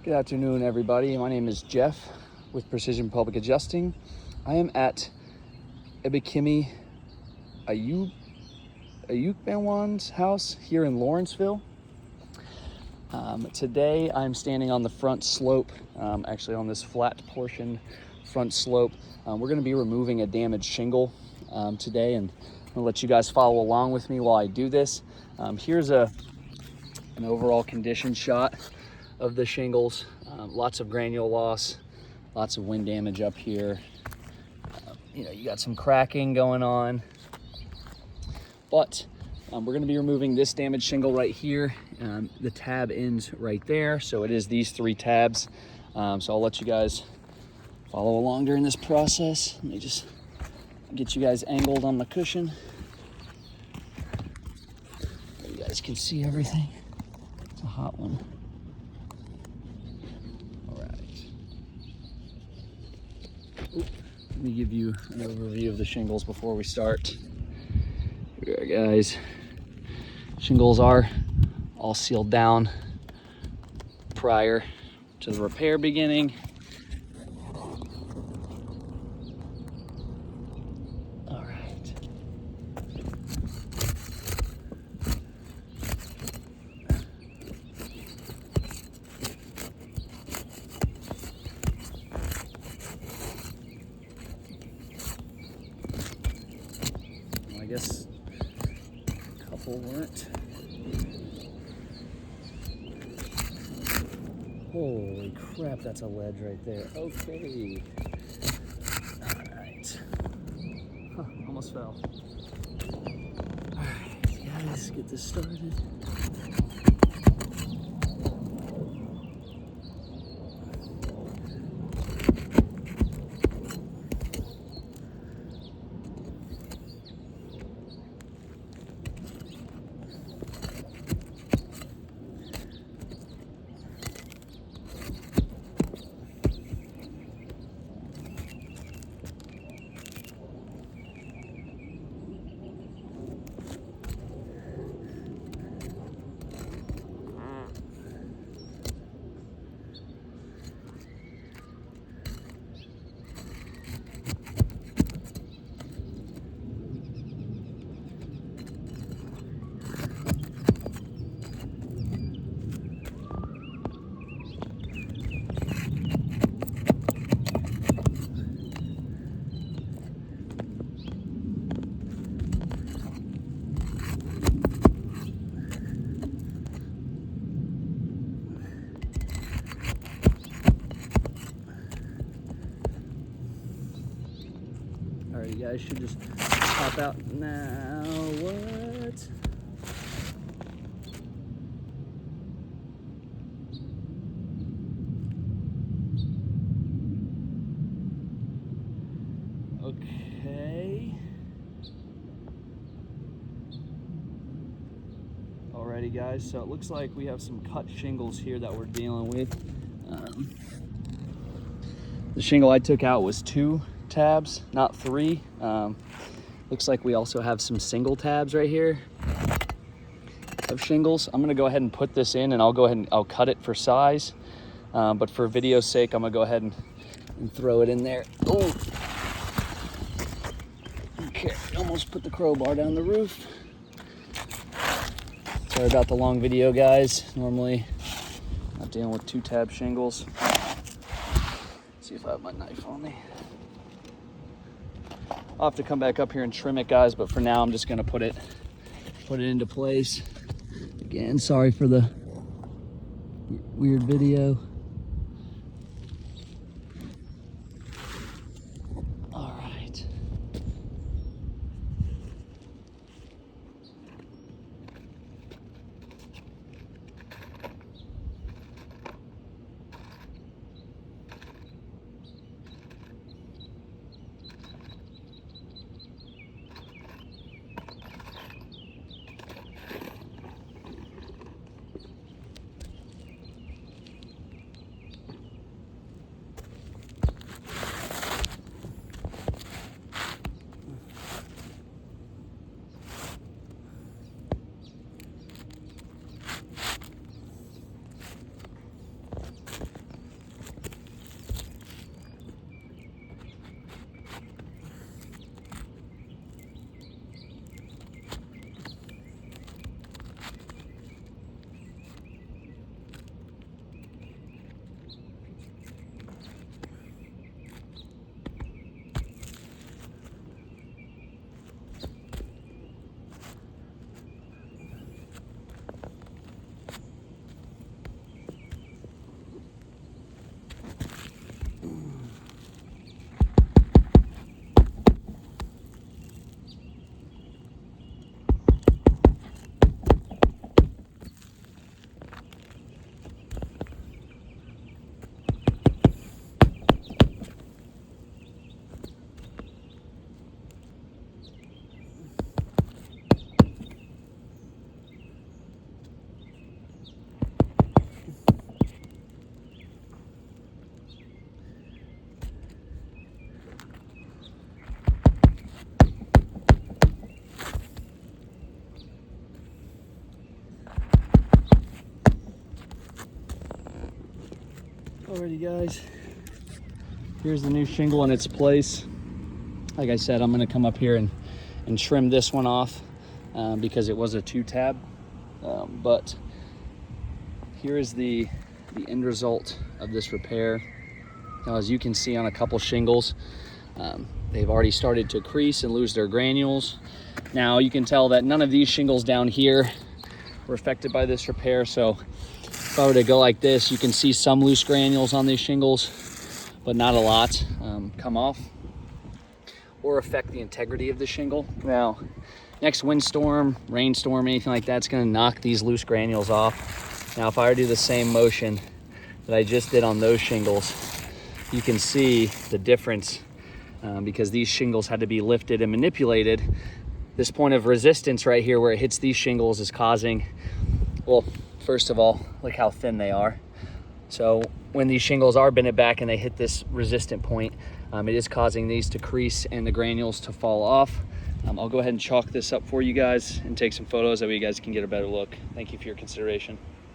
Good afternoon, everybody. My name is Jeff with Precision Public Adjusting. I am at Ibiyemi Akinlawon's house here in Lawrenceville. Today I'm standing on the front slope, actually on this flat portion front slope. We're going to be removing a damaged shingle today, and I'm going to let you guys follow along with me while I do this. Here's an overall condition shot of the shingles. Lots of granule loss, lots of wind damage up here. You got some cracking going on, but we're going to be removing this damaged shingle right here. The tab ends right there, so it is these 3 tabs. So I'll let you guys follow along during this process. Let me just get you guys angled on the cushion so you guys can see everything. It's a hot one. Let me give you an overview of the shingles before we start. Here we are, guys. Shingles are all sealed down prior to the repair beginning. All right. I guess a couple weren't. Holy crap, that's a ledge right there. Okay. All right. Huh, almost fell. All right, guys, get this started. All right, you guys should just pop out now. What? Okay. Alrighty, guys, so it looks like we have some cut shingles here that we're dealing with. The shingle I took out was 2 tabs, not 3. Looks like we also have some single tabs right here of shingles. I'm gonna go ahead and put this in, and I'll go ahead and I'll cut it for size. But for video's sake, I'm gonna go ahead and throw it in there. Oh, okay, almost put the crowbar down the roof. Sorry about the long video, guys. Normally, I'm dealing with 2 tab shingles. Let's see if I have my knife on me. I'll have to come back up here and trim it, guys, but for now I'm just gonna put it into place. Again, sorry for the weird video. All right. Alrighty guys, here's the new shingle in its place. Like I said, I'm gonna come up here and trim this one off because it was a 2-tab. But here is the end result of this repair. Now, as you can see on a couple shingles, they've already started to crease and lose their granules. Now you can tell that none of these shingles down here were affected by this repair. So if I were to go like this, you can see some loose granules on these shingles, but not a lot come off or affect the integrity of the shingle. Now, next windstorm, rainstorm, anything like that's gonna knock these loose granules off. Now, if I were to do the same motion that I just did on those shingles, you can see the difference because these shingles had to be lifted and manipulated. This point of resistance right here where it hits these shingles is causing, well, first of all, look how thin they are. So when these shingles are bended back and they hit this resistant point, it is causing these to crease and the granules to fall off. I'll go ahead and chalk this up for you guys and take some photos that way you guys can get a better look. Thank you for your consideration.